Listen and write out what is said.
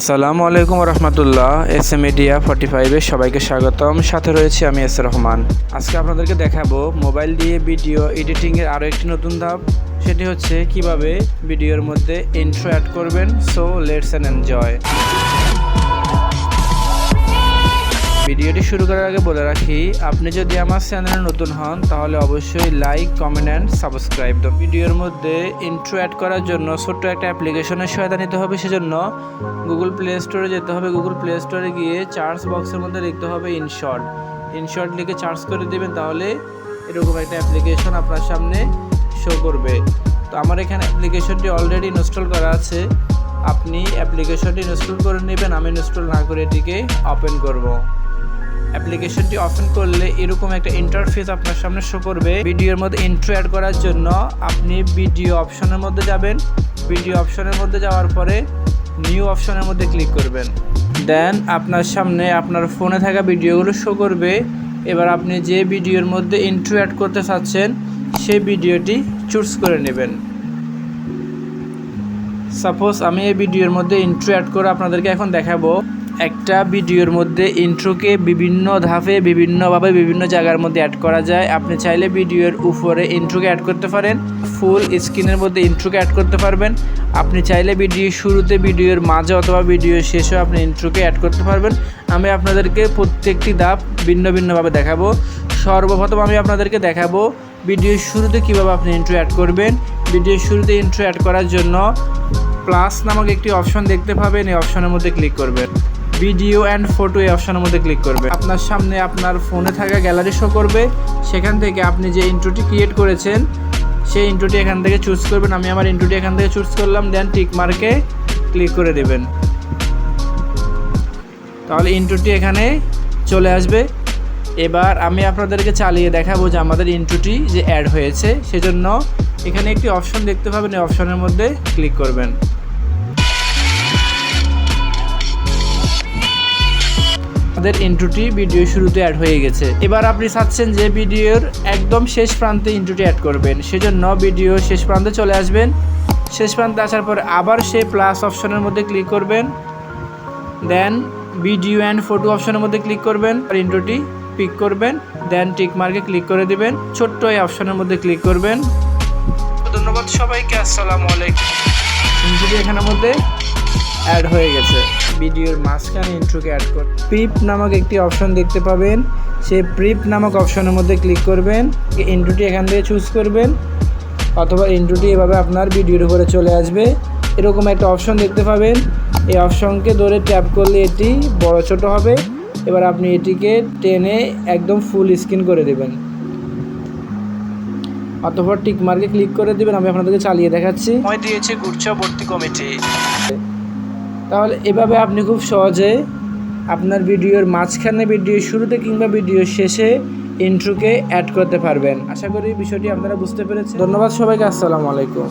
আসসালামু আলাইকুম রহমতুল্লাহ। S.A MEDIA 45 এ সবাইকে স্বাগতম। সাথে রয়েছে আমি S.A রহমান। আজকে আপনাদেরকে দেখাবো মোবাইল দিয়ে ভিডিও এডিটিং এর আরো একটি নতুন ধাপ। সেটি হচ্ছে কিভাবে ভিডিওর মধ্যে ইন্ট্রো অ্যাড করবেন। So let's enjoy. ভিডিওটি শুরু করার আগে বলে রাখি, আপনি যদি আমার চ্যানেলে নতুন হন তাহলে অবশ্যই লাইক, কমেন্ট অ্যান্ড সাবস্ক্রাইব। তো ভিডিওর মধ্যে ইন্ট্রো অ্যাড করার জন্য ছোট্ট একটা অ্যাপ্লিকেশনের সহায়তা নিতে হবে। সেজন্য গুগল প্লে স্টোরে যেতে হবে। গুগল প্লে স্টোরে গিয়ে সার্চ বক্সের মধ্যে লিখতে হবে ইনশর্ট লিখে সার্চ করে দেবেন, তাহলে এরকম একটা অ্যাপ্লিকেশন আপনার সামনে শো করবে। তো আমার এখানে অ্যাপ্লিকেশনটি অলরেডি ইনস্টল করা আছে। আপনি অ্যাপ্লিকেশনটি ইনস্টল করে নেবেন। আমি ইনস্টল না করে এটিকে ওপেন করব। অ্যাপ্লিকেশনটি ওপেন করলে এরকম একটা ইন্টারফেস আপনার সামনে শো করবে। ভিডিওর মধ্যে ইন্ট্রো অ্যাড করার জন্য আপনি ভিডিও অপশনের মধ্যে যাবেন। ভিডিও অপশনের মধ্যে যাওয়ার পরে নিউ অপশনের মধ্যে ক্লিক করবেন। দেন আপনার সামনে আপনার ফোনে থাকা ভিডিওগুলো শো করবে। এবার আপনি যে ভিডিওর মধ্যে ইন্ট্রো অ্যাড করতে চাচ্ছেন সেই ভিডিওটি চুজ করে নেবেন। সাপোজ আমি এই ভিডিওর মধ্যে ইন্ট্রো অ্যাড করে আপনাদেরকে এখন দেখাবো। একটা ভিডিওর মধ্যে ইন্ট্রোকে বিভিন্ন ধাপে বিভিন্নভাবে বিভিন্ন জায়গার মধ্যে অ্যাড করা যায়। আপনি চাইলে ভিডিওর উপরে ইন্ট্রোকে অ্যাড করতে পারেন, ফুল স্ক্রিনের মধ্যে ইন্ট্রোকে অ্যাড করতে পারবেন। আপনি চাইলে ভিডিওর শুরুতে, ভিডিওর মাঝে অথবা ভিডিওর শেষে আপনি ইন্ট্রোকে অ্যাড করতে পারবেন। আমি আপনাদেরকে প্রত্যেকটি ধাপ ভিন্ন ভিন্নভাবে দেখাবো। সর্বপ্রথম আমি আপনাদেরকে দেখাবো ভিডিওর শুরুতে কীভাবে আপনি ইন্ট্রো অ্যাড করবেন। ভিডিওর শুরুতে ইন্ট্রো অ্যাড করার জন্য প্লাস নামক একটি অপশন দেখতে পাবেন। এই অপশনের মধ্যে ক্লিক করবেন। ভিডিও অ্যান্ড ফটো এই অপশনের মধ্যে ক্লিক করবে। আপনার সামনে আপনার ফোনে থাকা গ্যালারি শো করবে। সেখান থেকে আপনি যে ইন্ট্রোটি ক্রিয়েট করেছেন সেই ইন্ট্রোটি এখান থেকে চুজ করবেন। আমি আমার ইন্ট্রোটি এখান থেকে চুজ করলাম। দেন টিক মার্কে ক্লিক করে দেবেন। তাহলে ইন্ট্রোটি এখানে চলে আসবে। এবার আমি আপনাদেরকে চালিয়ে দেখাবো যে আমাদের ইন্ট্রোটি যে অ্যাড হয়েছে। সেজন্য এখানে একটি অপশন দেখতে পাবেন। এই অপশনের মধ্যে ক্লিক করবেন। আমাদের ইন্ট্রোটি ভিডিও শুরুতে অ্যাড হয়ে গেছে। এবার আপনি চাচ্ছেন যে ভিডিওর একদম শেষ প্রান্তে ইন্ট্রোটি অ্যাড করবেন। সেজন্য ভিডিও শেষ প্রান্তে চলে আসবেন। শেষ প্রান্তে আসার পর আবার সেই প্লাস অপশনের মধ্যে ক্লিক করবেন। দেন ভিডিও অ্যান্ড ফটো অপশনের মধ্যে ক্লিক করবেন। আর ইন্ট্রোটি পিক করবেন। দেন টিক মার্কে ক্লিক করে দিবেন। ছোট্ট এই অপশনের মধ্যে ক্লিক করবেন। ধন্যবাদ সবাইকে। আসসালামু আলাইকুম। ইন্ট্রোটি এখানের মধ্যে অ্যাড হয়ে গেছে। ভিডিওর মাঝখানে ইন্ট্রোকে অ্যাড করে প্রিপ নামক একটি অপশন দেখতে পাবেন। সেই প্রিপ নামক অপশনের মধ্যে ক্লিক করবেন। ইন্ট্রোটি এখান থেকে চুজ করবেন, অথবা ইন্ট্রোটি এভাবে আপনার ভিডিওর উপরে চলে আসবে। এরকম একটা অপশন দেখতে পাবেন। এই অপশনকে ধরে ট্যাপ করলে এটি বড় ছোট হবে। এবার আপনি এটিকে টেনে একদম ফুল স্ক্রিন করে দেবেন, অথবা টিক মার্কে ক্লিক করে দেবেন। আমি আপনাদেরকে চালিয়ে দেখাচ্ছি। সময় দিয়েছে গুচ্ছবর্তী কমিটি। তাহলে এভাবে আপনি খুব সহজে আপনার ভিডিওর মাঝখানে, ভিডিওর শুরুতে কিংবা ভিডিওর শেষে ইন্ট্রোকে অ্যাড করতে পারবেন। আশা করি বিষয়টি আপনারা বুঝতে পেরেছেন। ধন্যবাদ সবাইকে। আসসালামু আলাইকুম।